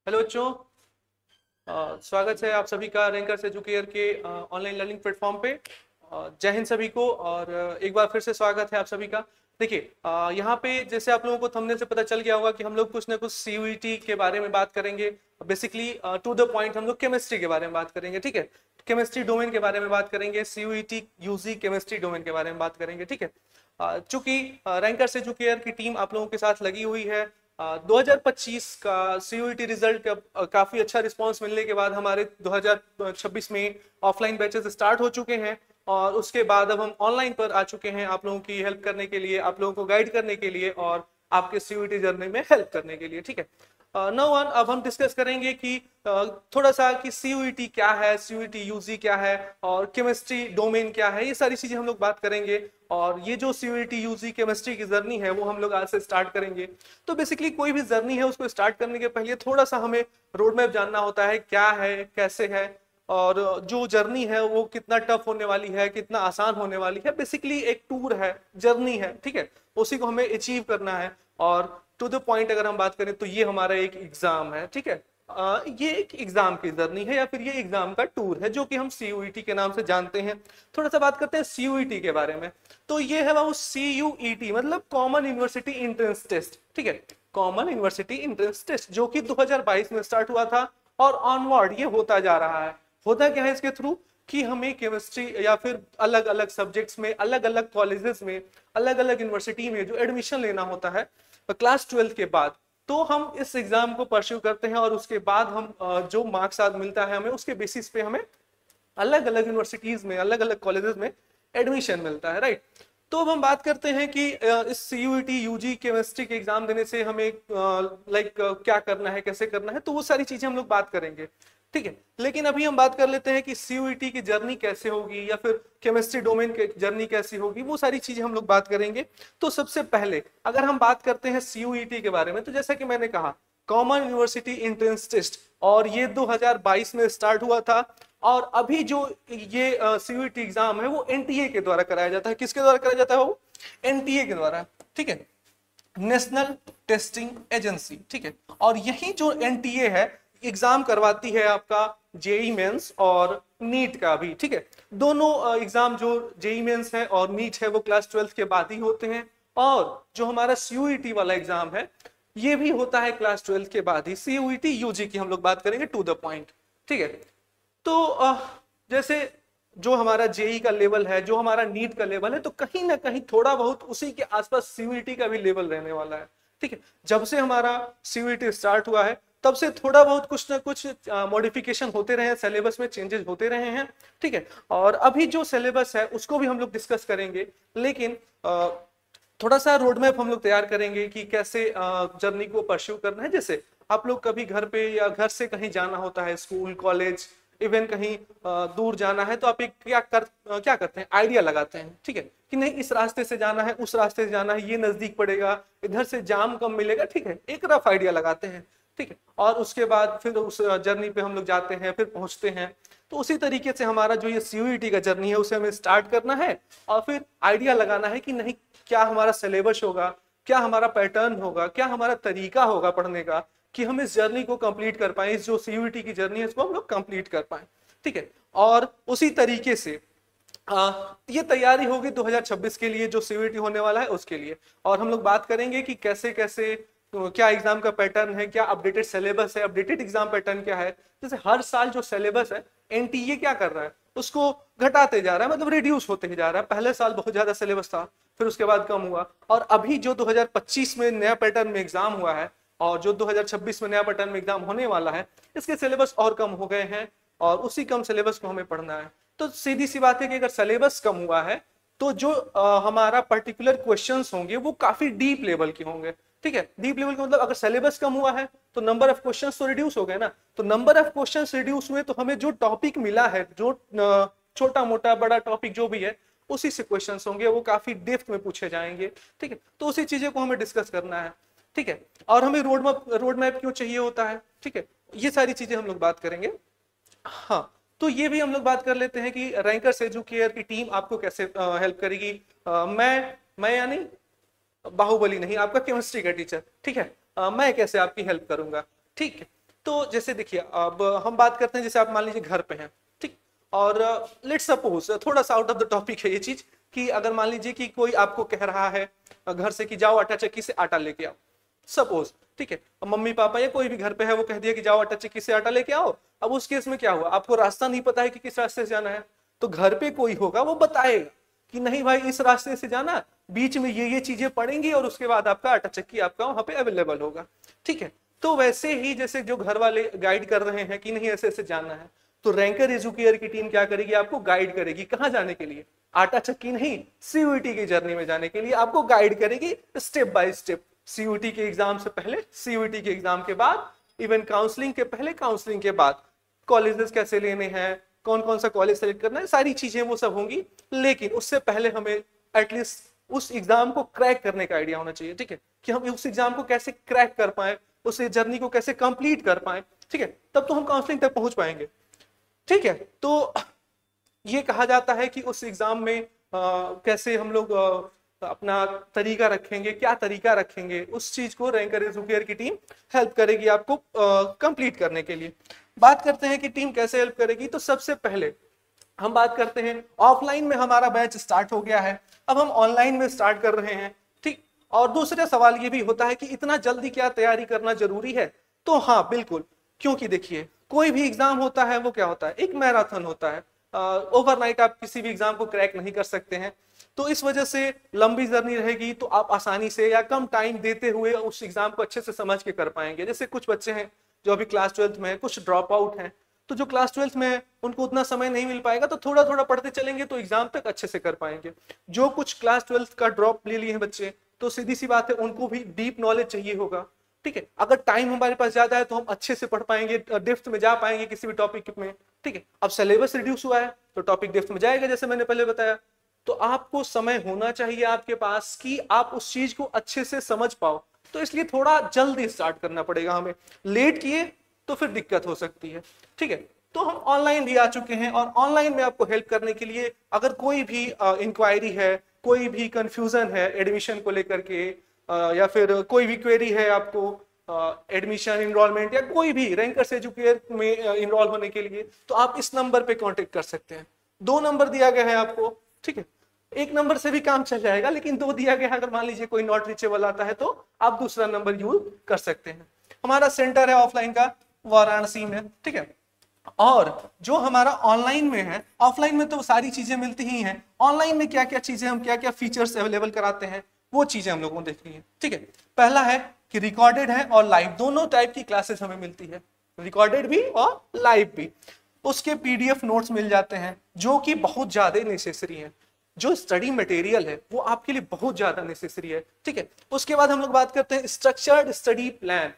Hello बच्चों। स्वागत है आप सभी का रैंकर्स एजुकेयर के ऑनलाइन लर्निंग प्लेटफॉर्म पे। जय हिंद सभी को। और एक बार फिर से स्वागत है आप सभी का। देखिए, यहाँ पे जैसे आप लोगों को थंबनेल से पता चल गया होगा कि हम लोग कुछ ना कुछ सीयूईटी के बारे में बात करेंगे। बेसिकली टू द पॉइंट हम लोग केमिस्ट्री के बारे में बात करेंगे। ठीक है, केमिस्ट्री डोमेन के बारे में बात करेंगे, सीयूईटी यूजी केमिस्ट्री डोमेन के बारे में बात करेंगे। ठीक है, चूंकि रैंकर्स एजुकेयर की टीम आप लोगों के साथ लगी हुई है। 2025 का सीयूईटी रिजल्ट काफी अच्छा रिस्पांस मिलने के बाद हमारे 2026 में ऑफलाइन बैचेस स्टार्ट हो चुके हैं और उसके बाद अब हम ऑनलाइन पर आ चुके हैं आप लोगों की हेल्प करने के लिए, आप लोगों को गाइड करने के लिए और आपके सीयूईटी जर्नी में हेल्प करने के लिए। ठीक है, नो वन अब हम डिस्कस करेंगे कि थोड़ा सा कि सीयूईटी क्या है, सीयूईटी यूजी क्या है और केमिस्ट्री डोमेन क्या है, ये सारी चीजें हम लोग बात करेंगे। और ये जो सीयूईटी यूजी केमिस्ट्री की जर्नी है वो हम लोग आज से स्टार्ट करेंगे। तो बेसिकली कोई भी जर्नी है उसको स्टार्ट करने के पहले थोड़ा सा हमें रोड मैप जानना होता है, क्या है कैसे है और जो जर्नी है वो कितना टफ होने वाली है, कितना आसान होने वाली है। बेसिकली एक टूर है, जर्नी है। ठीक है, उसी को हमें अचीव करना है। और टू द पॉइंट अगर हम बात करें तो ये हमारा एक एग्जाम है। ठीक है, ये एक एग्जाम की जर्नी है या फिर ये एग्जाम का टूर है जो कि हम सीयूईटी के नाम से जानते हैं। थोड़ा सा बात करते हैं सीयूईटी के बारे में। तो ये है वो सीयूईटी मतलब कॉमन यूनिवर्सिटी एंट्रेंस टेस्ट। ठीक है, कॉमन यूनिवर्सिटी एंट्रेंस टेस्ट जो कि 2022 में स्टार्ट हुआ था और ऑनवर्ड ये होता जा रहा है। होता क्या है इसके थ्रू कि हमें केमिस्ट्री या फिर अलग अलग सब्जेक्ट्स में, अलग अलग कॉलेजेस में, अलग अलग यूनिवर्सिटी में जो एडमिशन लेना होता है क्लास 12 के बाद, तो हम इस एग्जाम को परस्यू करते हैं और उसके बाद हम जो मार्क्स आज मिलता है हमें, उसके बेसिस पे हमें अलग अलग यूनिवर्सिटीज में, अलग अलग कॉलेजेस में एडमिशन मिलता है। राइट, तो अब हम बात करते हैं कि इस सीयूईटी यूजी केमिस्ट्री के एग्जाम देने से हमें क्या करना है, कैसे करना है, तो वो सारी चीजें हम लोग बात करेंगे। ठीक है, लेकिन अभी हम बात कर लेते हैं कि सीयूईटी की जर्नी कैसे होगी या फिर केमिस्ट्री डोमेन की जर्नी कैसी होगी, वो सारी चीजें हम लोग बात करेंगे। तो सबसे पहले अगर हम बात करते हैं सीयूईटी के बारे में, तो जैसा कि मैंने कहा कॉमन यूनिवर्सिटी एंट्रेंस टेस्ट, और ये 2022 में स्टार्ट हुआ था। और अभी जो ये सीयूईटी एग्जाम है वो एनटीए के द्वारा कराया जाता है। किसके द्वारा कराया जाता है? वो एनटीए के द्वारा। ठीक है, नेशनल टेस्टिंग एजेंसी। ठीक है, और यही जो एनटीए है एग्जाम करवाती है आपका जेई मेंस और नीट का भी। ठीक है, दोनों एग्जाम जो जेई मेंस है और नीट है वो क्लास 12 के बाद ही होते हैं, और जो हमारा सीयूईटी वाला एग्जाम है ये भी होता है क्लास 12 के बाद ही। सीयूईटी यूजी की हम लोग बात करेंगे टू द पॉइंट। ठीक है, तो जैसे जो हमारा जेई का लेवल है, जो हमारा नीट का लेवल है, तो कहीं ना कहीं थोड़ा बहुत उसी के आसपास सीयूईटी का भी लेवल रहने वाला है। ठीक है, जब से हमारा सीयूईटी स्टार्ट हुआ है तब से थोड़ा बहुत कुछ ना कुछ मॉडिफिकेशन होते रहे हैं, सिलेबस में चेंजेस होते रहे हैं। ठीक है, और अभी जो सिलेबस है उसको भी हम लोग डिस्कस करेंगे, लेकिन थोड़ा सा रोड मैप हम लोग तैयार करेंगे कि कैसे जर्नी को परस्यू करना है। जैसे आप लोग कभी घर पे या घर से कहीं जाना होता है, स्कूल कॉलेज इवन कहीं दूर जाना है, तो आप एक क्या करते हैं, आइडिया लगाते हैं। ठीक है, कि नहीं इस रास्ते से जाना है, उस रास्ते से जाना है, ये नजदीक पड़ेगा, इधर से जाम कम मिलेगा। ठीक है, एक रफ आइडिया लगाते हैं। ठीक है, और उसके बाद फिर उस जर्नी पे हम लोग जाते हैं, फिर पहुंचते हैं। तो उसी तरीके से हमारा जो ये सीयूईटी का जर्नी है उसे हमें स्टार्ट करना है और फिर आइडिया लगाना है कि नहीं क्या हमारा सिलेबस होगा, क्या हमारा पैटर्न होगा, क्या हमारा तरीका होगा पढ़ने का, कि हम इस जर्नी को कंप्लीट कर पाए, इस जो सीयूईटी की जर्नी है इसको हम लोग कंप्लीट कर पाए। ठीक है, और उसी तरीके से ये तैयारी होगी 2026 के लिए जो सीयूईटी होने वाला है उसके लिए। और हम लोग बात करेंगे कि कैसे कैसे क्या एग्जाम का पैटर्न है, क्या अपडेटेड सिलेबस है, अपडेटेड एग्जाम पैटर्न क्या है। जैसे हर साल जो सिलेबस है एनटीए क्या कर रहा है, उसको घटाते जा रहा है, मतलब रिड्यूस होते ही जा रहा है। पहले साल बहुत ज्यादा सिलेबस था, फिर उसके बाद कम हुआ, और अभी जो 2025 में नया पैटर्न में एग्जाम हुआ है और जो 2026 में नया पैटर्न में एग्जाम होने वाला है, इसके सिलेबस और कम हो गए हैं और उसी कम सिलेबस को हमें पढ़ना है। तो सीधी सी बात है कि अगर सिलेबस कम हुआ है तो जो हमारा पर्टिकुलर क्वेश्चंस होंगे वो काफी डीप लेवल के होंगे। ठीक है, डीप लेवल का मतलब अगर सिलेबस कम हुआ है तो नंबर ऑफ क्वेश्चंस तो रिड्यूस हो गए ना। तो नंबर ऑफ क्वेश्चंस रिड्यूस हुए तो हमें जो टॉपिक मिला है, जो छोटा मोटा बड़ा टॉपिक जो भी है उसी से क्वेश्चंस होंगे, वो काफी डेप्थ में पूछे जाएंगे। ठीक है, तो उसी चीजें को हमें डिस्कस करना है। ठीक है, और हमें रोड मैप क्यों चाहिए होता है, ठीक है, ये सारी चीजें हम लोग बात करेंगे। हाँ, तो ये भी हम लोग बात कर लेते हैं कि रैंकर्स एजुकेयर की टीम आपको कैसे हेल्प करेगी। मैं यानी बाहुबली नहीं, आपका केमिस्ट्री का टीचर। ठीक है, मैं कैसे आपकी हेल्प करूंगा। ठीक है, तो जैसे देखिए, अब हम बात करते हैं, जैसे आप मान लीजिए घर पे हैं, ठीक, और लेट्स सपोज, थोड़ा सा आउट ऑफ द टॉपिक है ये चीज, कि अगर मान लीजिए कि कोई आपको कह रहा है घर से कि जाओ आटा चक्की से आटा लेके आओ, सपोज, ठीक है, अब मम्मी पापा या कोई भी घर पे है वो कह दिया कि जाओ आटा चक्की से आटा लेके आओ। अब उस केस में क्या हुआ, आपको रास्ता नहीं पता है कि किस रास्ते से जाना है, तो घर पे कोई होगा वो बताएगा कि नहीं भाई इस रास्ते से जाना, बीच में ये चीजें पड़ेंगी और उसके बाद आपका आटा चक्की आपका वहां पे अवेलेबल होगा, ठीक है। तो वैसे ही जैसे जो घर वाले गाइड कर रहे हैं कि नहीं ऐसे ऐसे जाना है, तो रैंकर एजुकेयर की टीम क्या करेगी, आपको गाइड करेगी कहाँ जाने के लिए, आटा चक्की नहीं, सीयूईटी की जर्नी में जाने के लिए आपको गाइड करेगी स्टेप बाय स्टेप। सीयूईटी के एग्जाम से पहले, सीयूईटी के एग्जाम के बाद, इवन काउंसलिंग के पहले, काउंसलिंग के बाद, कॉलेजेस कैसे लेने हैं, कौन कौन सा कॉलेज सेलेक्ट करना है, सारी चीजें वो सब होंगी। लेकिन उससे पहले हमें एटलीस्ट उस एग्जाम को क्रैक करने का आइडिया होना चाहिए, ठीक है, कि हम उस एग्जाम को कैसे क्रैक कर पाए, उस जर्नी को कैसे कंप्लीट कर पाए, ठीक है, तब तो हम काउंसलिंग तक पहुंच पाएंगे, ठीक है। तो ये कहा जाता है कि उस एग्जाम में कैसे हम लोग अपना तरीका रखेंगे, क्या तरीका रखेंगे, उस चीज को रैंकर एजुकेयर की टीम हेल्प करेगी आपको कंप्लीट करने के लिए। बात करते हैं कि टीम कैसे हेल्प करेगी, तो सबसे पहले हम बात करते हैं, ऑफलाइन में हमारा बैच स्टार्ट हो गया है, अब हम ऑनलाइन में स्टार्ट कर रहे हैं, ठीक। और दूसरा सवाल ये भी होता है कि इतना जल्दी क्या तैयारी करना जरूरी है, तो हाँ बिल्कुल, क्योंकि देखिए कोई भी एग्जाम होता है वो क्या होता है, एक मैराथन होता है, ओवरनाइट आप किसी भी एग्जाम को क्रैक नहीं कर सकते हैं। तो इस वजह से लंबी जर्नी रहेगी तो आप आसानी से या कम टाइम देते हुए उस एग्जाम को अच्छे से समझ के कर पाएंगे। जैसे कुछ बच्चे हैं जो अभी क्लास 12th में है, कुछ ड्रॉप आउट हैं, तो जो क्लास 12th में है उनको उतना समय नहीं मिल पाएगा, तो थोड़ा थोड़ा पढ़ते चलेंगे तो एग्जाम तक अच्छे से कर पाएंगे। जो कुछ क्लास 12th का ड्रॉप ले लिए हैं बच्चे, तो सीधी सी बात है उनको भी डीप नॉलेज चाहिए होगा, ठीक है। अगर टाइम हमारे पास ज्यादा है तो हम अच्छे से पढ़ पाएंगे, डेप्थ में जा पाएंगे किसी भी टॉपिक में, ठीक है। अब सिलेबस रिड्यूस हुआ है तो टॉपिक डेप्थ में जाएगा, जैसे मैंने पहले बताया। तो आपको समय होना चाहिए आपके पास कि आप उस चीज को अच्छे से समझ पाओ, तो इसलिए थोड़ा जल्दी स्टार्ट करना पड़ेगा हमें, लेट किए तो फिर दिक्कत हो सकती है, ठीक है। तो हम ऑनलाइन भी आ चुके हैं और ऑनलाइन में आपको हेल्प करने के लिए अगर कोई भी इंक्वायरी है, कोई भी कंफ्यूजन है एडमिशन को लेकर के, या फिर कोई भी क्वेरी है आपको एडमिशन, इनरोलमेंट या कोई भी रैंकर्स एजुकेयर में इनरोल होने के लिए, तो आप इस नंबर पे कांटेक्ट कर सकते हैं। 2 नंबर दिया गया है आपको, ठीक है, 1 नंबर से भी काम चल जाएगा, लेकिन 2 दिया गया है, अगर मान लीजिए कोई नॉट रीचेबल आता है तो आप दूसरा नंबर यूज कर सकते हैं। हमारा सेंटर है ऑफलाइन का वाराणसी में, ठीक है। और जो हमारा ऑनलाइन में है, ऑफलाइन में तो सारी चीजें मिलती ही हैं, ऑनलाइन में क्या क्या चीजें, हम क्या क्या फीचर्स अवेलेबल कराते हैं, वो चीजें हम लोगों को देखनी है, ठीक है। पहला है कि रिकॉर्डेड है और लाइव, दोनों टाइप की क्लासेस हमें मिलती है, रिकॉर्डेड भी और लाइव भी। उसके पीडीएफ नोट्स मिल जाते हैं जो कि बहुत ज्यादा नेसेसरी है, जो स्टडी मटेरियल है वो आपके लिए बहुत ज्यादा नेसेसरी है, ठीक है। उसके बाद हम लोग बात करते हैं स्ट्रक्चर्ड स्टडी प्लान,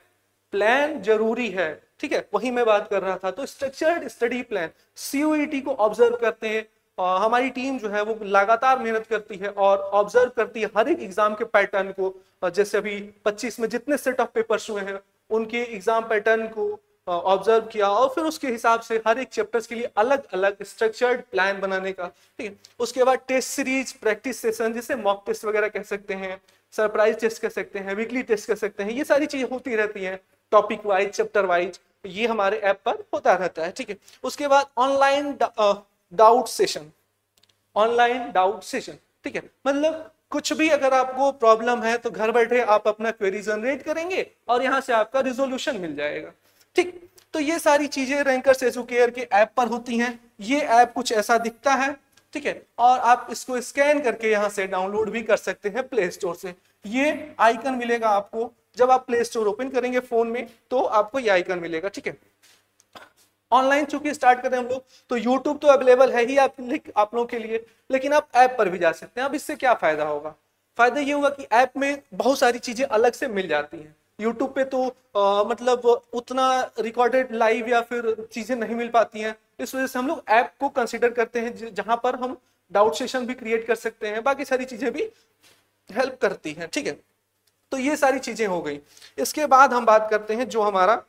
प्लान जरूरी है, ठीक है, वही मैं बात कर रहा था। तो स्ट्रक्चर्ड स्टडी प्लान, सीयूईटी को ऑब्जर्व करते हैं, हमारी टीम जो है वो लगातार मेहनत करती है और ऑब्जर्व करती है हर एक एग्जाम के पैटर्न को। जैसे अभी 25 में जितने सेट ऑफ पेपर्स हुए हैं उनके एग्जाम पैटर्न को ऑब्जर्व किया और फिर उसके हिसाब से हर एक चैप्टर्स के लिए अलग अलग स्ट्रक्चर्ड प्लान बनाने का, ठीक है। उसके बाद टेस्ट सीरीज, प्रैक्टिस सेशन, जिसे मॉक टेस्ट वगैरह कह सकते हैं, सरप्राइज टेस्ट कह सकते हैं, वीकली टेस्ट कह सकते हैं, ये सारी चीजें होती रहती हैं टॉपिक वाइज, चैप्टर वाइज, ये हमारे ऐप पर होता रहता है, ठीक है। उसके बाद online doubt session, online doubt session, ठीक है, मतलब कुछ भी अगर आपको प्रॉब्लम है तो घर बैठे आप अपना क्वेरी जनरेट करेंगे और यहां से आपका रिजोल्यूशन मिल जाएगा, ठीक। तो ये सारी चीजें रैंकर्स एजुकेयर के ऐप पर होती हैं। ये ऐप कुछ ऐसा दिखता है, ठीक है, और आप इसको स्कैन करके यहां से डाउनलोड भी कर सकते हैं प्ले स्टोर से। ये आइकन मिलेगा आपको जब आप प्ले स्टोर ओपन करेंगे फोन में, तो आपको ये आइकन मिलेगा, ठीक है। ऑनलाइन चूंकि स्टार्ट करें हम लोग, तो यूट्यूब तो अवेलेबल है ही आप लोगों के लिए, लेकिन आप ऐप पर भी जा सकते हैं। अब इससे क्या फायदा होगा, फायदा ये होगा कि ऐप में बहुत सारी चीजें अलग से मिल जाती हैं। यूट्यूब पे तो मतलब उतना रिकॉर्डेड लाइव या फिर चीजें नहीं मिल पाती हैं, इस वजह से हम लोग ऐप को कंसिडर करते हैं जहां पर हम डाउट सेशन भी क्रिएट कर सकते हैं, बाकी सारी चीजें भी हेल्प करती हैं, ठीक है। तो ये सारी चीजें हो गई। इसके बाद हम बात करते हैं जो हमारा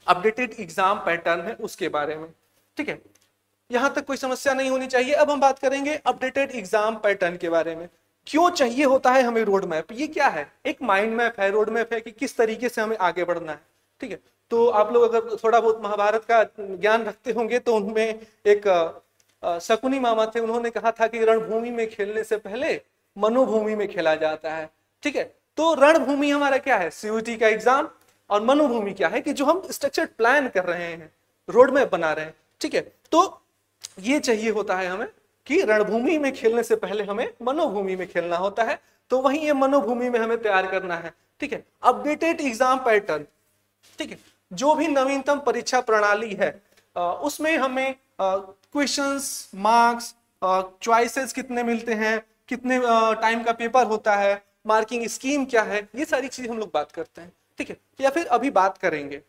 अपडेटेड एग्जाम पैटर्न है उसके बारे में, ठीक है। यहां तक कोई समस्या नहीं होनी चाहिए। अब हम बात करेंगे अपडेटेड एग्जाम पैटर्न के बारे में। क्यों चाहिए होता है हमें रोड मैप, ये क्या है, एक माइंड मैप है, रोड मैप है कि किस तरीके से हमें आगे बढ़ना है, ठीक है। तो आप लोग अगर थोड़ा बहुत महाभारत का ज्ञान रखते होंगे तो उनमें एक शकुनी मामा थे, उन्होंने कहा था कि रणभूमि में खेलने से पहले मनोभूमि में खेला जाता है। ठीक है, तो रणभूमि हमारा क्या है, सीयूईटी का एग्जाम, और मनोभूमि क्या है कि जो हम स्ट्रक्चर्ड प्लान कर रहे हैं, रोड मैप बना रहे हैं। ठीक है, तो ये चाहिए होता है हमें कि रणभूमि में खेलने से पहले हमें मनोभूमि में खेलना होता है, तो वहीं ये मनोभूमि में हमें तैयार करना है। ठीक है, अपडेटेड एग्जाम पैटर्न, ठीक है, जो भी नवीनतम परीक्षा प्रणाली है उसमें हमें क्वेश्चंस, मार्क्स, चॉइसेस कितने मिलते हैं, कितने टाइम का पेपर होता है, मार्किंग स्कीम क्या है, ये सारी चीज हम लोग बात करते हैं। ठीक है, या फिर अभी बात करेंगे,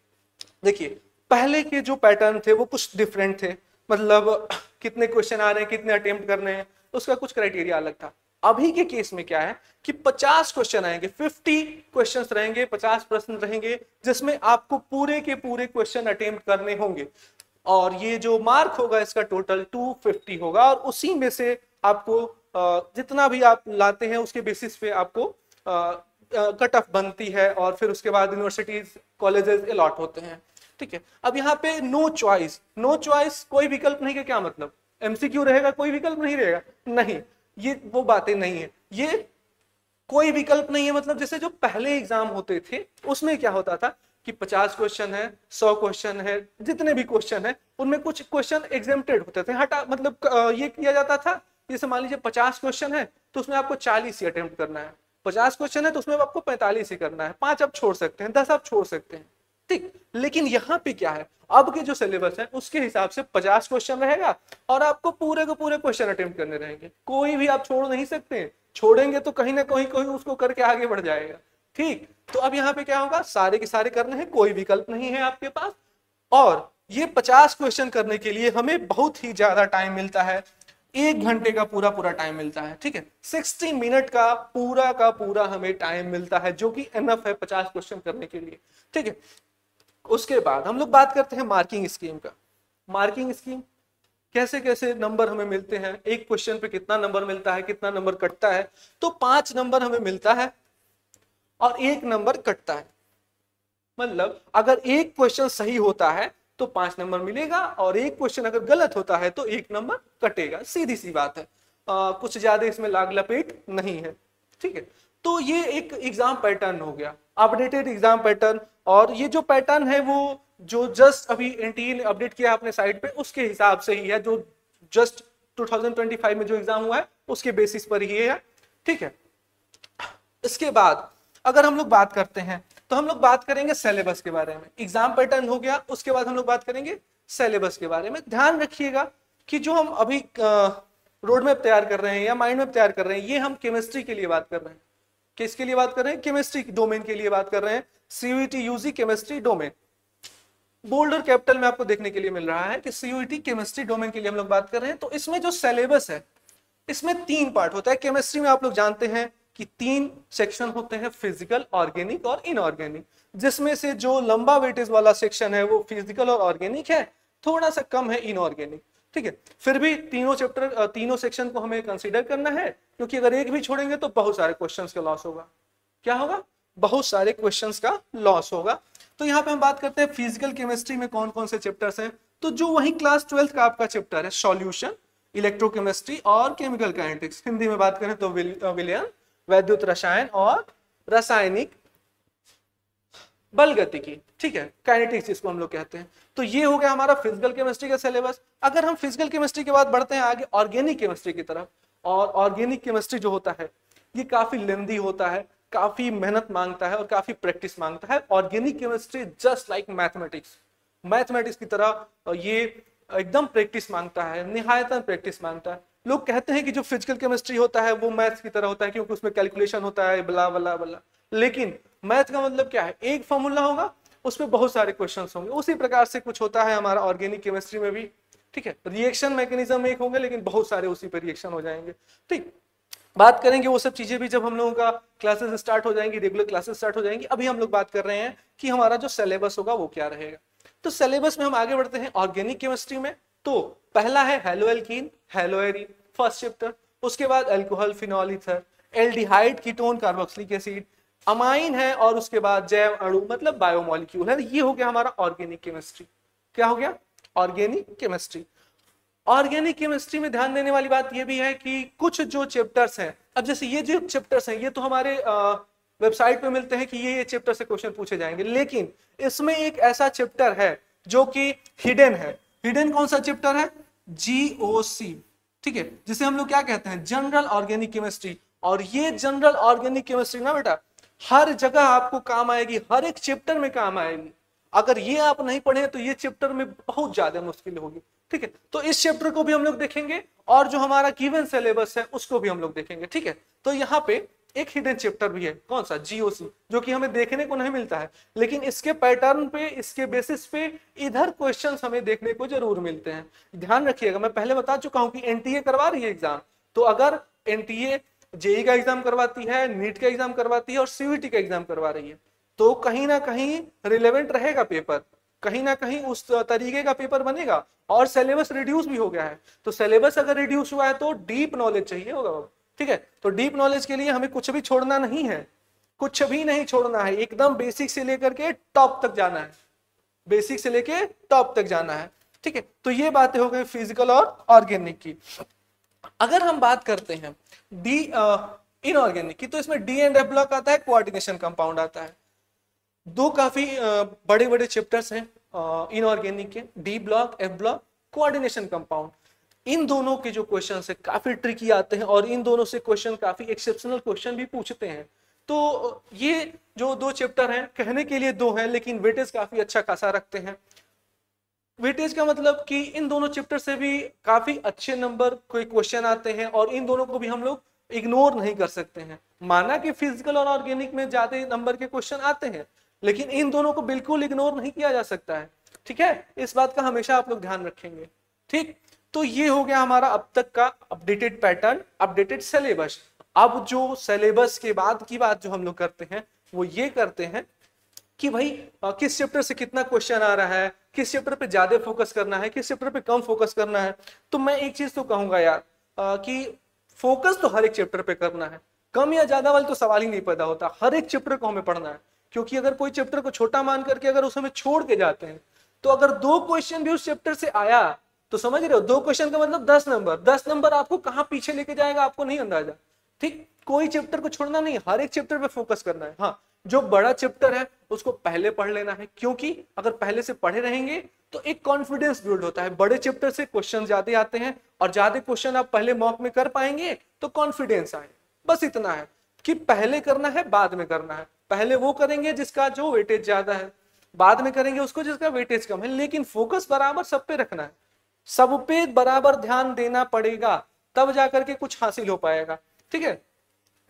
देखिए पहले के जो पैटर्न थे वो कुछ डिफरेंट थे, मतलब कितने क्वेश्चन आ रहे हैं, कितने अटेम्प्ट करने हैं, उसका कुछ क्राइटेरिया अलग था। अभी के केस में क्या है कि 50 क्वेश्चन आएंगे, 50 क्वेश्चंस रहेंगे, 50 प्रश्न रहेंगे, जिसमें आपको पूरे के पूरे क्वेश्चन अटेम्प्ट करने होंगे, और ये जो मार्क होगा इसका टोटल 250 होगा, और उसी में से आपको जितना भी आप लाते हैं उसके बेसिस पे आपको कट ऑफ बनती है, और फिर उसके बाद यूनिवर्सिटीज, कॉलेजेस अलॉट होते हैं। ठीक है, अब यहाँ पे नो चॉइस, नो चॉइस, कोई विकल्प नहीं का क्या मतलब, एमसीक्यू रहेगा, कोई विकल्प नहीं रहेगा, नहीं, ये वो बातें नहीं है। ये कोई विकल्प नहीं है मतलब जैसे जो पहले एग्जाम होते थे उसमें क्या होता था कि 50 क्वेश्चन है, 100 क्वेश्चन है, जितने भी क्वेश्चन है उनमें कुछ क्वेश्चन एग्जेम्प्टेड होते थे, हटा, मतलब ये किया जाता था, जैसे मान लीजिए 50 क्वेश्चन है तो उसमें आपको 40 ही अटेम्प्ट करना है, 50 क्वेश्चन है तो उसमें आपको 45 ही करना है, 5 आप छोड़ सकते हैं, 10 आप छोड़ सकते हैं। ठीक, लेकिन यहाँ पे क्या है, अब के जो सिलेबस है उसके हिसाब से 50 क्वेश्चन रहेगा और आपको पूरे के पूरे क्वेश्चन अटेम्प्ट करने रहेंगे, कोई भी आप छोड़ नहीं सकते, छोड़ेंगे तो कहीं ना कहीं कोई उसको करके आगे बढ़ जाएगा। ठीक, तो अब यहाँ पे क्या होगा, सारे के सारे करने हैं, कोई विकल्प नहीं है आपके पास, और ये 50 क्वेश्चन करने के लिए हमें बहुत ही ज्यादा टाइम मिलता है, 1 घंटे का पूरा पूरा टाइम मिलता है। ठीक है, 60 मिनट का पूरा हमें टाइम मिलता है, जो कि एनफ है 50 क्वेश्चन करने के लिए। ठीक है, उसके बाद हम लोग बात करते हैं मार्किंग स्कीम का। मार्किंग स्कीम कैसे कैसे नंबर हमें मिलते हैं, एक क्वेश्चन पे कितना नंबर मिलता है, कितना नंबर कटता है, तो 5 नंबर हमें मिलता है और 1 नंबर कटता है, मतलब अगर एक क्वेश्चन सही होता है तो 5 नंबर मिलेगा, और एक क्वेश्चन अगर गलत होता है तो 1 नंबर कटेगा, सीधी सी बात है, कुछ ज्यादा इसमें लाग लपेट नहीं है। ठीक है, तो ये एक एग्जाम पैटर्न हो गया, अपडेटेड एग्जाम पैटर्न, और ये जो पैटर्न है वो जो जस्ट अभी एनटीए ने अपडेट किया अपने साइट पे उसके हिसाब से ही है, जो जस्ट 2025 में जो एग्जाम हुआ है उसके बेसिस पर ही है। ठीक है, इसके बाद अगर हम लोग बात करते हैं तो हम लोग बात करेंगे सिलेबस के बारे में, एग्जाम पैटर्न हो गया, उसके बाद हम लोग बात करेंगे सिलेबस के बारे में। ध्यान रखिएगा कि जो हम अभी रोड मैप तैयार कर रहे हैं या माइंड मैप तैयार कर रहे हैं, ये हम केमिस्ट्री के लिए बात कर रहे हैं। किसके लिए बात कर रहे हैं, केमिस्ट्री डोमेन के लिए बात कर रहे हैं, CUET UG chemistry domain. Bold और कैपिटल में आपको देखने के लिए मिल रहा है कि सीयूईटी केमिस्ट्री डोमेन के लिए हम लोग बात कर रहे हैं। तो इसमें जो सिलेबस है इसमें 3 पार्ट होता है। केमिस्ट्री में आप लोग जानते हैं कि 3 सेक्शन होते हैं, फिजिकल, ऑर्गेनिक और इनऑर्गेनिक, जिसमें से जो लंबा वेटेज वाला सेक्शन है वो फिजिकल और ऑर्गेनिक है, थोड़ा सा कम है इनऑर्गेनिक। ठीक है, फिर भी तीनों सेक्शन को हमें कंसीडर करना है, क्योंकि अगर एक भी छोड़ेंगे तो बहुत सारे क्वेश्चंस का लॉस होगा। क्या होगा, बहुत सारे क्वेश्चंस का लॉस होगा। तो यहाँ पे हम बात करते हैं फिजिकल केमिस्ट्री में कौन कौन से चैप्टर्स हैं, तो जो वही क्लास 12th का आपका चैप्टर है, सॉल्यूशन, इलेक्ट्रोकेमिस्ट्री और केमिकल काइनेटिक्स, हिंदी में बात करें तो विलयन, वैद्युत रसायन और रासायनिक बल गतिकी। ठीक है, काइनेटिक्स जिसको हम लोग कहते हैं। तो ये हो गया हमारा फिजिकल केमिस्ट्री का सिलेबस। अगर हम फिजिकल केमिस्ट्री के बाद बढ़ते हैं आगे ऑर्गेनिक केमिस्ट्री की तरफ, और ऑर्गेनिक केमिस्ट्री जो होता है ये काफी लेंदी होता है, काफी मेहनत मांगता है और काफी प्रैक्टिस मांगता है। Organic chemistry just like mathematics, mathematics की तरह ये एकदम प्रैक्टिस मांगता है, निहायतन प्रैक्टिस मांगता है। लोग कहते हैं कि जो फिजिकल केमिस्ट्री होता है वो मैथ्स की तरह होता है क्योंकि उसमें कैलकुलेशन होता है, बला बला बला, लेकिन मैथ का मतलब क्या है, एक फॉर्मूला होगा उसमें बहुत सारे क्वेश्चंस होंगे। उसी प्रकार से कुछ होता है हमारा ऑर्गेनिक केमिस्ट्री में भी। ठीक है, रिएक्शन मैकेनिज्म एक होंगे लेकिन बहुत सारे उसी पर रिएक्शन हो जाएंगे। ठीक, बात करेंगे वो सब चीजें भी जब हम लोगों का क्लासेस स्टार्ट हो जाएंगी, रेगुलर क्लासेस स्टार्ट हो जाएंगी। अभी हम लोग बात कर रहे हैं कि हमारा जो सिलेबस होगा वो क्या रहेगा। तो सिलेबस में हम आगे बढ़ते हैं ऑर्गेनिक केमिस्ट्री में। तो पहला है हेलोएल्कीन, हेलोएरीन, फर्स्ट चैप्टर। उसके बाद alcohol, phenol ether, aldehyde, ketone, carboxylic acid, amine है और उसके बाद जैव अणु मतलब बायोमोलिक्यूल है। ये हो गया हमारा ऑर्गेनिक केमिस्ट्री। क्या हो गया? Organic chemistry. ऑर्गेनिक केमिस्ट्री में ध्यान देने वाली बात यह भी है कि कुछ जो चैप्टर्स हैं, अब जैसे ये जो चैप्टर्स हैं ये तो हमारे वेबसाइट पे मिलते हैं कि ये चैप्टर से क्वेश्चन पूछे जाएंगे, लेकिन इसमें एक ऐसा चैप्टर है जो कि हिडन है। हिडन कौन सा चैप्टर है? जीओसी, ठीक है, जिसे हम लोग क्या कहते हैं? General organic chemistry. और ये जनरल ऑर्गेनिक केमिस्ट्री ना बेटा हर जगह आपको काम आएगी, हर एक चैप्टर में काम आएगी। अगर ये आप नहीं पढ़े तो ये चैप्टर में बहुत ज्यादा मुश्किल होगी, ठीक है। तो इस चैप्टर को भी हम लोग देखेंगे और जो हमारा गिवन सिलेबस है उसको भी हम लोग देखेंगे, ठीक है। तो यहाँ पे एक हिडन चैप्टर भी है, कौन सा? जीओसी, जो कि हमें देखने को नहीं मिलता है, लेकिन इसके पैटर्न पे, इसके बेसिस पे इधर क्वेश्चंस हमें देखने को जरूर मिलते हैं। ध्यान रखिएगा, मैं पहले बता चुका हूं कि एनटीए करवा रही है एग्जाम, तो अगर एनटीए जेई का एग्जाम करवाती है, नीट का एग्जाम करवाती है और सीयूईटी का एग्जाम करवा रही है, तो कहीं ना कहीं रिलेवेंट रहेगा पेपर, कहीं ना कहीं उस तरीके का पेपर बनेगा। और सिलेबस रिड्यूस भी हो गया है, तो सिलेबस अगर रिड्यूस हुआ है तो डीप नॉलेज चाहिए होगा, ठीक है। तो डीप नॉलेज के लिए हमें कुछ भी छोड़ना नहीं है, कुछ भी नहीं छोड़ना है, एकदम बेसिक से लेकर के टॉप तक जाना है, बेसिक से लेके टॉप तक जाना है, ठीक है। तो ये बातें हो गई फिजिकल और ऑर्गेनिक की। अगर हम बात करते हैं डी इनऑर्गेनिक की, तो इसमें डी एंड एफ ब्लॉक आता है, कोऑर्डिनेशन कंपाउंड आता है। दो काफी बड़े बड़े चैप्टर्स हैं इनऑर्गेनिक के, D block, F block, coordination compound. इन दोनों के जो क्वेश्चन है काफी ट्रिकी आते हैं और इन दोनों से क्वेश्चन काफी एक्सेप्शनल क्वेश्चन भी पूछते हैं। तो ये जो दो चैप्टर हैं, कहने के लिए दो हैं लेकिन वेटेज काफी अच्छा खासा रखते हैं। वेटेज का मतलब कि इन दोनों चैप्टर से भी काफी अच्छे नंबर कोई क्वेश्चन आते हैं और इन दोनों को भी हम लोग इग्नोर नहीं कर सकते हैं। माना कि फिजिकल और ऑर्गेनिक में ज्यादा नंबर के क्वेश्चन आते हैं, लेकिन इन दोनों को बिल्कुल इग्नोर नहीं किया जा सकता है, ठीक है। इस बात का हमेशा आप लोग ध्यान रखेंगे, ठीक। तो ये हो गया हमारा अब तक का अपडेटेड पैटर्न, अपडेटेड सिलेबस। अब जो सिलेबस के बाद की बात जो हम लोग करते हैं वो ये करते हैं कि भाई किस चैप्टर से कितना क्वेश्चन आ रहा है, किस चैप्टर पे ज्यादा फोकस करना है, किस चैप्टर पे कम फोकस करना है। तो मैं एक चीज तो कहूंगा यार कि फोकस तो हर एक चैप्टर पे करना है, कम या ज्यादा वाली तो सवाल ही नहीं पैदा होता। हर एक चैप्टर को हमें पढ़ना है, क्योंकि अगर कोई चैप्टर को छोटा मान करके अगर उसे हमें छोड़ के जाते हैं, तो अगर दो क्वेश्चन भी उस चैप्टर से आया तो समझ रहे हो, दो क्वेश्चन का मतलब 10 नंबर, 10 नंबर आपको कहां पीछे लेके जाएगा आपको नहीं अंदाजा, ठीक। कोई चैप्टर को छोड़ना नहीं, हर एक चैप्टर पे फोकस करना है। हाँ, जो बड़ा चैप्टर है उसको पहले पढ़ लेना है, क्योंकि अगर पहले से पढ़े रहेंगे तो एक कॉन्फिडेंस बिल्ड होता है। बड़े चैप्टर से क्वेश्चन ज्यादा आते हैं और ज्यादा क्वेश्चन आप पहले मॉक में कर पाएंगे तो कॉन्फिडेंस आए। बस इतना है कि पहले करना है बाद में करना है। पहले वो करेंगे जिसका जो वेटेज ज्यादा है, बाद में करेंगे उसको जिसका वेटेज कम है, लेकिन फोकस बराबर सब पे रखना है, सब पे बराबर ध्यान देना पड़ेगा, तब जाकर के कुछ हासिल हो पाएगा, ठीक है।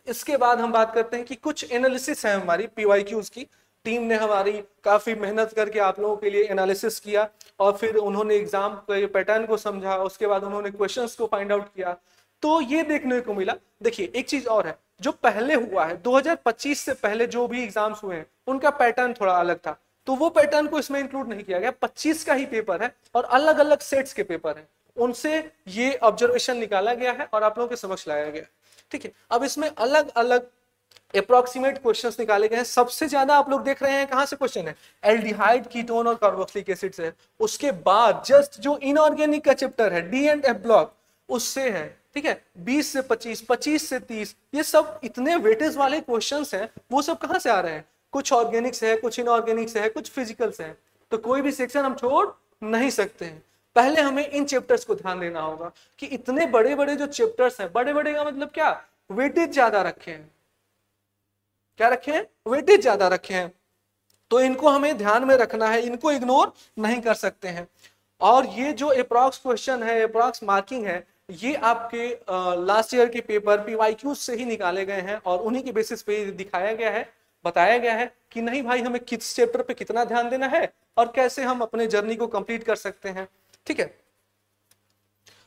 इसके बाद हम बात करते हैं कि कुछ एनालिसिस है हमारी पीवाईक्यूज की। टीम ने हमारी काफी मेहनत करके आप लोगों के लिए एनालिसिस किया और फिर उन्होंने एग्जाम के पैटर्न को समझा, उसके बाद उन्होंने क्वेश्चंस को फाइंड आउट किया। तो ये देखने को मिला। देखिए एक चीज और है, जो पहले हुआ है 2025 से पहले जो भी एग्जाम्स हुए हैं उनका पैटर्न थोड़ा अलग था, तो वो पैटर्न को इसमें इंक्लूड नहीं किया गया। 25 का ही पेपर है और अलग अलग सेट्स के पेपर हैं, उनसे ये ऑब्जर्वेशन निकाला गया है और आप लोगों के समक्ष लाया गया, ठीक है। अब इसमें अलग अलग अप्रोक्सीमेट क्वेश्चंस निकाले गए हैं। सबसे ज्यादा आप लोग देख रहे हैं कहां से क्वेश्चन है, एल्डिहाइड, कीटोन और कार्बोक्सिलिक एसिड से। उसके बाद जस्ट जो इनऑर्गेनिक का चैप्टर है डी एंड एफ ब्लॉक, उससे है, ठीक है। 20 से 25, 25 से 30, ये सब इतने वेटेज वाले क्वेश्चंस हैं। वो सब कहां से आ रहे हैं, कुछ ऑर्गेनिक से है, कुछ इनऑर्गेनिक से है, कुछ फिजिकल से है। तो कोई भी सेक्शन हम छोड़ नहीं सकते हैं। पहले हमें इन चैप्टर्स को ध्यान देना होगा कि इतने बड़े बड़े जो चैप्टर्स हैं, बड़े बड़े का मतलब क्या, वेटेज ज्यादा रखे हैं। क्या रखे हैं, वेटेज ज्यादा रखे हैं, तो इनको हमें ध्यान में रखना है, इनको इग्नोर नहीं कर सकते हैं। और ये जो अप्रॉक्स क्वेश्चन है, अप्रॉक्स मार्किंग है, ये आपके लास्ट ईयर के पेपर पीवाईक्यूज से ही निकाले गए हैं और उन्हीं के बेसिस पे दिखाया गया है, बताया गया है कि नहीं भाई हमें किस चैप्टर पे कितना ध्यान देना है और कैसे हम अपने जर्नी को कंप्लीट कर सकते हैं, ठीक है।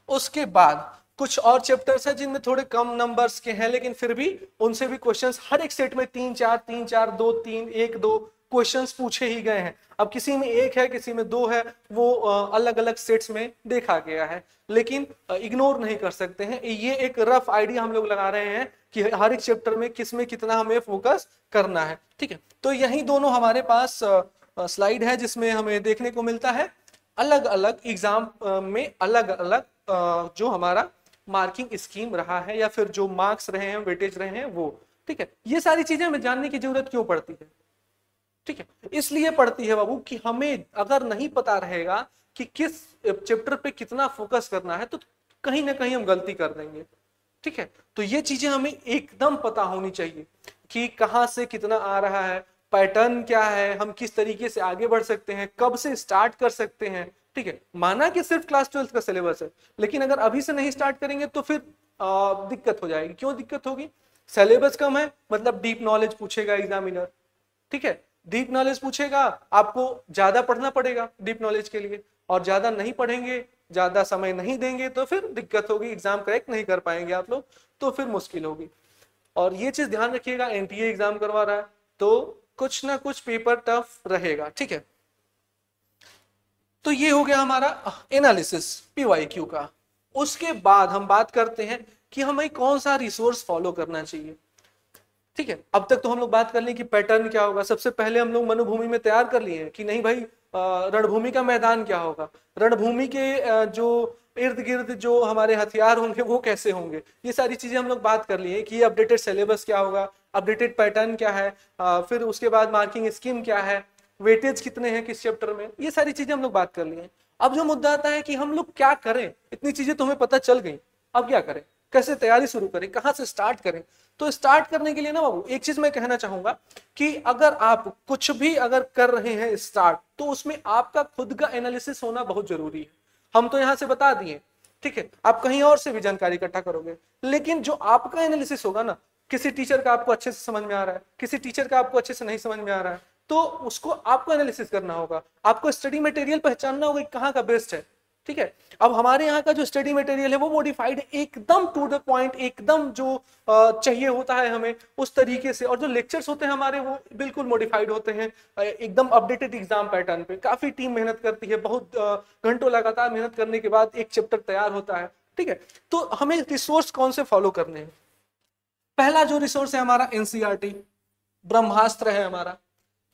उसके बाद कुछ और चैप्टर्स हैं जिनमें थोड़े कम नंबर्स के हैं, लेकिन फिर भी उनसे भी क्वेश्चंस हर एक सेट में 3-4, 2-3, 1-2 क्वेश्चंस पूछे ही गए हैं। अब किसी में 1 है, किसी में 2 है, वो अलग अलग सेट्स में देखा गया है, लेकिन इग्नोर नहीं कर सकते हैं। ये एक रफ आइडिया हम लोग लगा रहे हैं कि हर एक चैप्टर में किस में कितना हमें फोकस करना है। ठीक है, तो यही दोनों हमारे पास स्लाइड है जिसमें हमें देखने को मिलता है अलग अलग एग्जाम में अलग अलग जो हमारा मार्किंग स्कीम रहा है या फिर जो मार्क्स रहे हैं, वेटेज रहे हैं वो। ठीक है, ये सारी चीजें हमें जानने की जरूरत क्यों पड़ती है? ठीक है, इसलिए पड़ती है बाबू कि हमें अगर नहीं पता रहेगा कि किस चैप्टर पे कितना फोकस करना है तो कहीं ना कहीं हम गलती कर देंगे। ठीक है, तो ये चीजें हमें एकदम पता होनी चाहिए कि कहां से कितना आ रहा है, पैटर्न क्या है, हम किस तरीके से आगे बढ़ सकते हैं, कब से स्टार्ट कर सकते हैं। ठीक है, माना कि सिर्फ क्लास 12 का सिलेबस है, लेकिन अगर अभी से नहीं स्टार्ट करेंगे तो फिर दिक्कत हो जाएगी। क्यों दिक्कत होगी? सिलेबस कम है, मतलब डीप नॉलेज पूछेगा एग्जामिनर। ठीक है, डीप नॉलेज पूछेगा, आपको ज्यादा पढ़ना पड़ेगा डीप नॉलेज के लिए, और ज्यादा नहीं पढ़ेंगे, ज्यादा समय नहीं देंगे तो फिर दिक्कत होगी, एग्जाम क्रैक नहीं कर पाएंगे आप लोग, तो फिर मुश्किल होगी। और ये चीज ध्यान रखिएगा, एनटीए एग्जाम करवा रहा है तो कुछ ना कुछ पेपर टफ रहेगा। ठीक है, तो ये हो गया हमारा एनालिसिस पीवाईक्यू का। उसके बाद हम बात करते हैं कि हमें कौन सा रिसोर्स फॉलो करना चाहिए। ठीक है, अब तक तो हम लोग बात कर ली कि पैटर्न क्या होगा। सबसे पहले हम लोग मनोभूमि में तैयार कर लिए हैं कि नहीं भाई रणभूमि का मैदान क्या होगा, रणभूमि के जो इर्द गिर्द जो हमारे हथियार होंगे वो कैसे होंगे, ये सारी चीजें हम लोग बात कर लिए हैं कि अपडेटेड सिलेबस क्या होगा, अपडेटेड पैटर्न क्या है, फिर उसके बाद मार्किंग स्कीम क्या है, वेटेज कितने हैं किस चैप्टर में, ये सारी चीजें हम लोग बात कर लिए हैं। अब जो मुद्दा आता है कि हम लोग क्या करें, इतनी चीजें तो हमें पता चल गई, अब क्या करें, कैसे तैयारी शुरू करें, कहां से स्टार्ट करें। तो स्टार्ट करने के लिए ना बाबू एक चीज मैं कहना चाहूंगा कि अगर आप कुछ भी अगर कर रहे हैं स्टार्ट, तो उसमें आपका खुद का एनालिसिस होना बहुत जरूरी है। हम तो यहां से बता दिए, ठीक है, आप कहीं और से भी जानकारी इकट्ठा करोगे, लेकिन जो आपका एनालिसिस होगा ना, किसी टीचर का आपको अच्छे से समझ में आ रहा है, किसी टीचर का आपको अच्छे से नहीं समझ में आ रहा है, तो उसको आपको एनालिसिस करना होगा, आपको स्टडी मटेरियल पहचानना होगा कहाँ का बेस्ट है। ठीक है, अब हमारे यहाँ का जो स्टडी मटेरियल है वो मॉडिफाइड है, एकदम टू द पॉइंट, एकदम जो चाहिए होता है हमें उस तरीके से, और जो लेक्चर्स होते हैं हमारे वो बिल्कुल मॉडिफाइड होते हैं, एकदम अपडेटेड एग्जाम पैटर्न पे। काफी टीम मेहनत करती है, बहुत घंटों लगातार मेहनत करने के बाद एक चैप्टर तैयार होता है। ठीक है, तो हमें रिसोर्स कौन से फॉलो करने हैं? पहला जो रिसोर्स है हमारा एनसीईआरटी, ब्रह्मास्त्र है हमारा।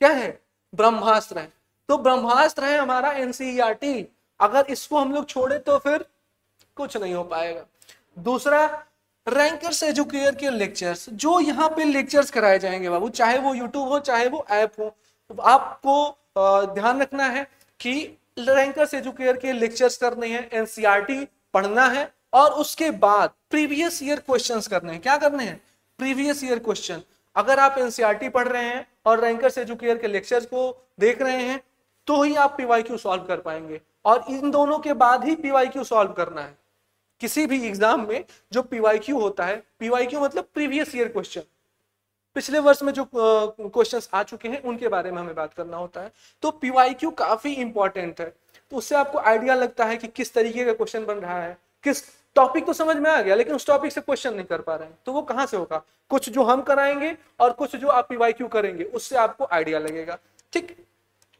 क्या है? ब्रह्मास्त्र है। तो ब्रह्मास्त्र है हमारा एनसीईआरटी, अगर इसको हम लोग छोड़े तो फिर कुछ नहीं हो पाएगा। दूसरा, रैंकर्स एजुकेयर के लेक्चर्स, जो यहाँ पे लेक्चर्स कराए जाएंगे बाबू, चाहे वो यूट्यूब हो चाहे वो ऐप हो, तो आपको ध्यान रखना है कि रैंकर्स एजुकेयर के लेक्चर्स करने हैं, एनसीईआरटी पढ़ना है, और उसके बाद प्रीवियस ईयर क्वेश्चंस करने हैं। क्या करने हैं? Previous year question. अगर आप एनसीईआरटी पढ़ रहे हैं और रैंकर्स एजुकेयर के लेक्चर्स को देख रहे हैं तो ही आप पीवाईक्यू सॉल्व कर पाएंगे, और इन दोनों के बाद ही पीवाईक्यू सॉल्व करना है। किसी भी एग्जाम में जो पीवाईक्यू होता है, पीवाईक्यू मतलब प्रीवियस ईयर क्वेश्चन, पिछले वर्ष में जो क्वेश्चंस आ चुके हैं उनके बारे में हमें बात करना होता है। तो पीवाईक्यू काफी इंपॉर्टेंट है, तो उससे आपको आइडिया लगता है कि किस तरीके का क्वेश्चन बन रहा है, किस टॉपिक तो समझ में आ गया लेकिन उस टॉपिक से क्वेश्चन नहीं कर पा रहे हैं, तो वो कहां से होगा? कुछ जो हम कराएंगे और कुछ जो आप पीवाईक्यू करेंगे, उससे आपको आइडिया लगेगा। ठीक,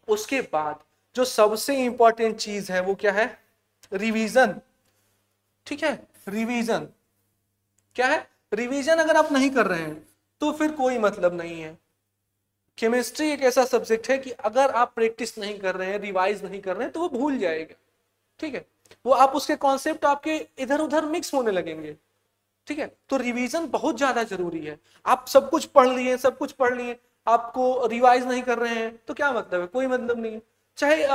उसके बाद जो सबसे इंपॉर्टेंट चीज है वो क्या है? रिवीजन। ठीक है, रिवीजन क्या है? रिवीजन अगर आप नहीं कर रहे हैं तो फिर कोई मतलब नहीं है। केमिस्ट्री एक ऐसा सब्जेक्ट है कि अगर आप प्रैक्टिस नहीं कर रहे हैं, रिवाइज नहीं कर रहे हैं, तो वो भूल जाएगा। ठीक है, वो आप उसके कॉन्सेप्ट आपके इधर उधर मिक्स होने लगेंगे। ठीक है, तो रिवीजन बहुत ज्यादा जरूरी है। आप सब कुछ पढ़ लिए, सब कुछ पढ़ लिए, आपको रिवाइज नहीं कर रहे हैं तो क्या मतलब है? कोई मतलब नहीं है। चाहे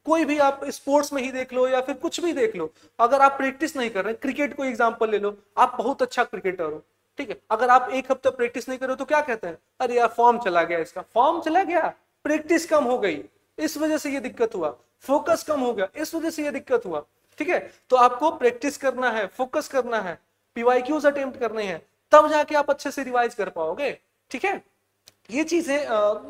कोई भी आप स्पोर्ट्स में ही देख लो या फिर कुछ भी देख लो, अगर आप प्रैक्टिस नहीं कर रहे हैं, क्रिकेट को एग्जांपल ले लो, आप बहुत अच्छा क्रिकेटर हो, ठीक है, अगर आप एक हफ्ता प्रैक्टिस नहीं करो तो क्या कहते हैं? अरे यार फॉर्म चला गया, इसका फॉर्म चला गया, प्रैक्टिस कम हो गई, इस वजह से ये दिक्कत हुआ, फोकस कम हो गया, इस वजह से ये दिक्कत हुआ। ठीक है, तो आपको प्रैक्टिस करना है, फोकस करना है, पीवाईक्यूज अटेम्प्ट करने हैं, तब जाके आप अच्छे से रिवाइज कर पाओगे। ठीक है, ये चीजें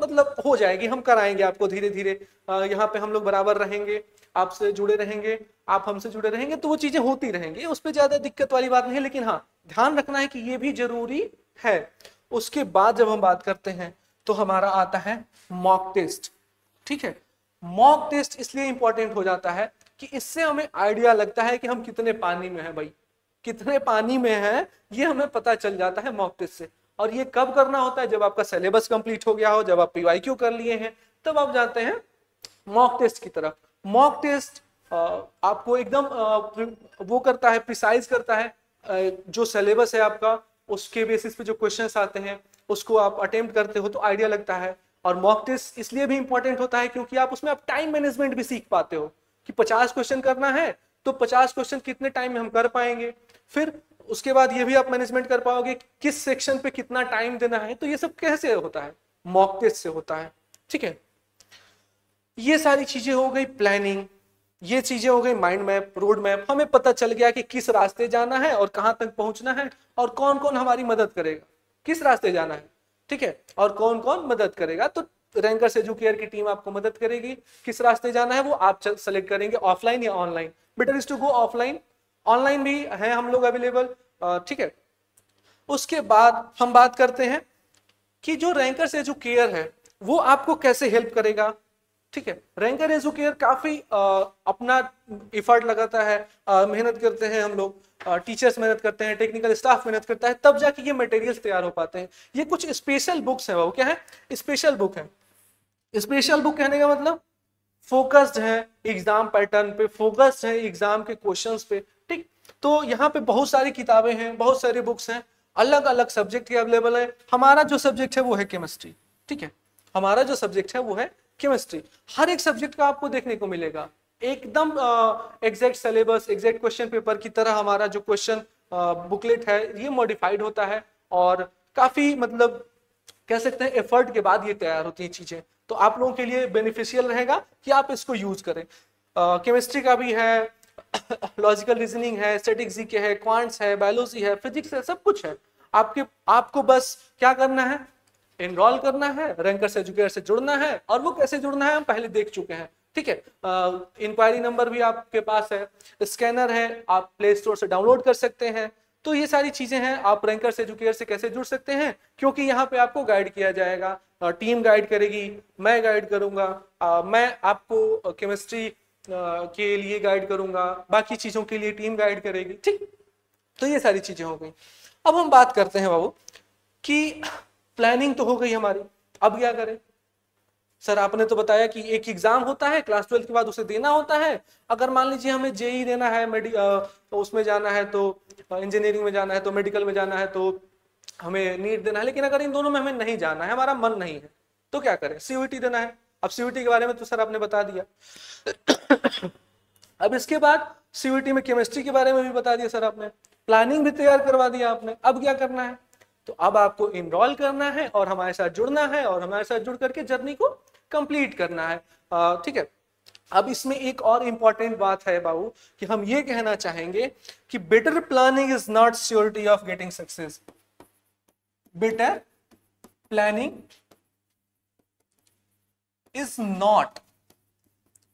मतलब हो जाएगी, हम कराएंगे आपको धीरे धीरे। यहाँ पे हम लोग बराबर रहेंगे, आपसे जुड़े रहेंगे, आप हमसे जुड़े रहेंगे, तो वो चीजें होती रहेंगी, उस पर ज्यादा दिक्कत वाली बात नहीं है। लेकिन हाँ, ध्यान रखना है कि ये भी जरूरी है। उसके बाद जब हम बात करते हैं तो हमारा आता है मॉक टेस्ट। ठीक है, मॉक टेस्ट इसलिए इंपॉर्टेंट हो जाता है कि इससे हमें आइडिया लगता है कि हम कितने पानी में हैं भाई। कितने पानी में है ये हमें पता चल जाता है मॉक टेस्ट से। और ये कब करना होता है? जब आपका सिलेबस कंप्लीट हो गया हो, जब आप पीवाईक्यू कर लिए हैं, तब आप जाते हैं मॉक टेस्ट की तरफ। मॉक टेस्ट आपको एकदम वो करता है, प्रिसाइज करता है, जो सिलेबस है आपका उसके बेसिस पे जो क्वेश्चंस आते हैं उसको आप अटेम्प्ट करते हो तो आइडिया लगता है। और मॉक टेस्ट इसलिए भी इंपॉर्टेंट होता है क्योंकि आप उसमें आप टाइम मैनेजमेंट भी सीख पाते हो कि 50 क्वेश्चन करना है तो 50 क्वेश्चन कितने टाइम में हम कर पाएंगे। फिर उसके बाद ये भी आप मैनेजमेंट कर पाओगे किस सेक्शन पे कितना टाइम देना है। तो ये सब कैसे होता है? मॉक टेस्ट से होता है। ठीक है, ये सारी चीजें हो गई प्लानिंग, ये चीजें हो गई माइंड मैप, रोड मैप। हमें पता चल गया कि किस रास्ते जाना है और कहां तक पहुंचना है और कौन कौन हमारी मदद करेगा, किस रास्ते जाना है, ठीक है, और कौन कौन मदद करेगा। तो रैंकर्स एजुकेयर की टीम आपको मदद करेगी। किस रास्ते जाना है वो आप सेलेक्ट करेंगे, ऑफलाइन या online. Better is to go offline, online भी है हम लोग अवेलेबल। ठीक है, उसके बाद हम बात करते हैं कि जो रैंकर्स एजुकेयर है वो आपको कैसे हेल्प करेगा। ठीक है, रैंकर एजुकेयर काफी अपना एफर्ट लगाता है, मेहनत करते हैं हम लोग, टीचर्स मेहनत करते हैं, टेक्निकल स्टाफ मेहनत करता है, तब जाके ये मटेरियल्स तैयार हो पाते हैं। ये कुछ स्पेशल बुक्स है, वो क्या है? स्पेशल बुक है। स्पेशल बुक कहने का मतलब फोकस्ड है एग्जाम पैटर्न पे, फोकस्ड है एग्जाम के क्वेश्चंस पे। ठीक, तो यहाँ पे बहुत सारी किताबें हैं, बहुत सारी बुक्स हैं, अलग अलग सब्जेक्ट के अवेलेबल है। हमारा जो सब्जेक्ट है वो है केमिस्ट्री। ठीक है, हमारा जो सब्जेक्ट है वो है केमिस्ट्री। हर एक सब्जेक्ट का आपको देखने को मिलेगा एकदम exact syllabus, exact question paper की तरह। हमारा जो क्वेश्चन बुकलेट है ये मॉडिफाइड होता है और काफी मतलब कह सकते हैं एफर्ट के बाद ये तैयार होती है चीजें। तो आप लोगों के लिए बेनिफिशियल रहेगा कि आप इसको यूज करें। केमिस्ट्री का भी है, लॉजिकल रीजनिंग है, स्टैटिक्स जीके है, क्वांट्स है, बायोलॉजी है, फिजिक्स है, सब कुछ है। आपको बस क्या करना है? एनरोल करना है, रैंकर्स एजुकेयर से जुड़ना है। और वो कैसे जुड़ना है हम पहले देख चुके हैं। ठीक है, इंक्वायरी नंबर भी आपके पास है, स्कैनर है, आप प्ले स्टोर से डाउनलोड कर सकते हैं। तो ये सारी चीजें हैं। आप रैंकर्स एजुकेयर से कैसे जुड़ सकते हैं, क्योंकि यहाँ पे आपको गाइड किया जाएगा, टीम गाइड करेगी, मैं गाइड करूंगा, मैं आपको केमिस्ट्री के लिए गाइड करूंगा, बाकी चीजों के लिए टीम गाइड करेगी। ठीक, तो ये सारी चीजें हो गई। अब हम बात करते हैं बाबू कि प्लानिंग तो हो गई हमारी, अब क्या करें? सर आपने तो बताया कि एक एग्जाम होता है क्लास 12 के बाद, उसे देना होता है। अगर मान लीजिए हमें जेई देना है, तो उसमें जाना है, तो इंजीनियरिंग में जाना है, तो मेडिकल में जाना है, तो हमें नीट देना है। लेकिन अगर इन दोनों में हमें नहीं जाना है, हमारा मन नहीं है, तो क्या करें? सीयूईटी देना है। अब सीयूईटी के बारे में तो सर आपने बता दिया। अब इसके बाद सीयूईटी में केमिस्ट्री के बारे में भी बता दिया सर आपने, प्लानिंग भी तैयार करवा दिया आपने। अब क्या करना है? तो अब आपको इनरोल करना है और हमारे साथ जुड़ना है और हमारे साथ जुड़ करके जर्नी को कंप्लीट करना है। ठीक है, अब इसमें एक और इंपॉर्टेंट बात है बाबू कि हम ये कहना चाहेंगे कि better planning is not surety of getting success. Better planning is not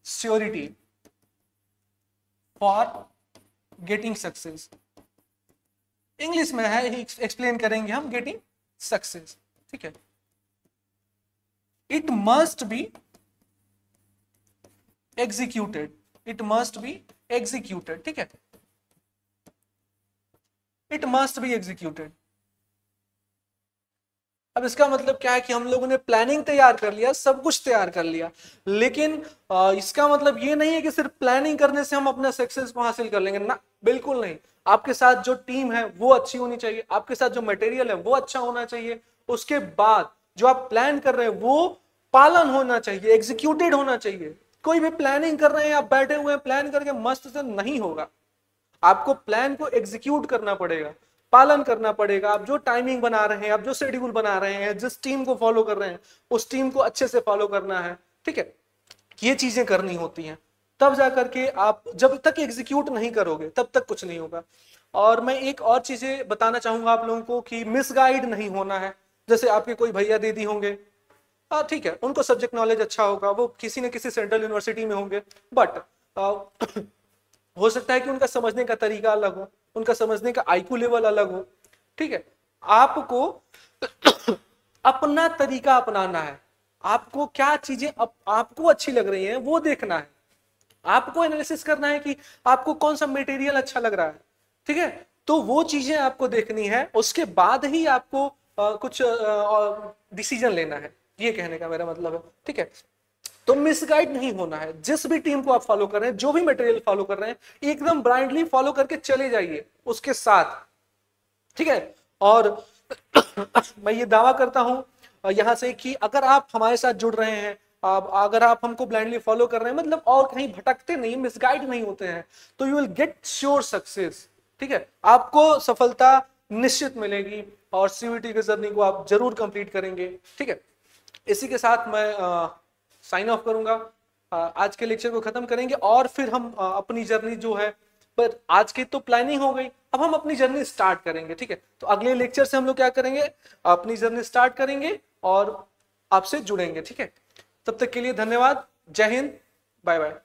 surety for getting success. English में है, एक्सप्लेन करेंगे हम गेटिंग सक्सेस। ठीक है, it must be executed, it must be executed. ठीक है, इट मस्ट बी एग्जीक्यूटेड। अब इसका मतलब क्या है कि हम लोगों ने प्लानिंग तैयार कर लिया, सब कुछ तैयार कर लिया, लेकिन इसका मतलब ये नहीं है कि सिर्फ प्लानिंग करने से हम अपना सक्सेस को हासिल कर लेंगे ना, बिल्कुल नहीं। आपके साथ जो टीम है वो अच्छी होनी चाहिए, आपके साथ जो मटेरियल है वो अच्छा होना चाहिए, उसके बाद जो आप प्लान कर रहे हैं वो पालन होना चाहिए, एग्जीक्यूटेड होना चाहिए। कोई भी प्लानिंग कर रहे हैं, आप बैठे हुए हैं, प्लान करके मस्त से नहीं होगा। आपको प्लान को एग्जीक्यूट करना पड़ेगा, पालन करना पड़ेगा। आप जो टाइमिंग बना रहे हैं, आप जो शेड्यूल बना रहे हैं, जिस टीम को फॉलो कर रहे हैं, उस टीम को अच्छे से फॉलो करना है। ठीक है, ये चीजें करनी होती हैं, तब जाकर के आप जब तक एग्जीक्यूट नहीं करोगे तब तक कुछ नहीं होगा। और मैं एक और चीजें बताना चाहूंगा आप लोगों को कि मिसगाइड नहीं होना है। जैसे आपके कोई भैया दीदी होंगे, ठीक है, उनको सब्जेक्ट नॉलेज अच्छा होगा, वो किसी न किसी सेंट्रल यूनिवर्सिटी में होंगे, बट हो सकता है कि उनका समझने का तरीका अलग हो, उनका समझने का आईक्यू लेवल अलग हो। ठीक है, आपको अपना तरीका अपनाना है, आपको क्या चीजें आपको अच्छी लग रही हैं वो देखना है, आपको एनालिसिस करना है कि आपको कौन सा मटेरियल अच्छा लग रहा है। ठीक है, तो वो चीजें आपको देखनी है, उसके बाद ही आपको कुछ डिसीजन लेना है, ये कहने का मेरा मतलब है। ठीक है, तो मिसगाइड नहीं होना है। जिस भी टीम को आप फॉलो कर रहे हैं, जो भी मटेरियल फॉलो कर रहे हैं, एकदम ब्लाइंडली फॉलो करके चले जाइए उसके साथ। ठीक है, और मैं ये दावा करता हूं यहां से कि अगर आप हमारे साथ जुड़ रहे हैं, अगर आप हमको ब्लाइंडली फॉलो कर रहे हैं, मतलब और कहीं भटकते नहीं, मिसगाइड नहीं होते हैं, तो you will get sure success. ठीक है, आपको सफलता निश्चित मिलेगी और सीयूईटी की जर्नी को आप जरूर कंप्लीट करेंगे। ठीक है, इसी के साथ मैं साइन ऑफ करूंगा, आज के लेक्चर को खत्म करेंगे और फिर हम अपनी जर्नी जो है, पर आज की तो प्लानिंग हो गई, अब हम अपनी जर्नी स्टार्ट करेंगे। ठीक है, तो अगले लेक्चर से हम लोग क्या करेंगे, अपनी जर्नी स्टार्ट करेंगे और आपसे जुड़ेंगे। ठीक है, तब तक के लिए धन्यवाद, जय हिंद, बाय बाय।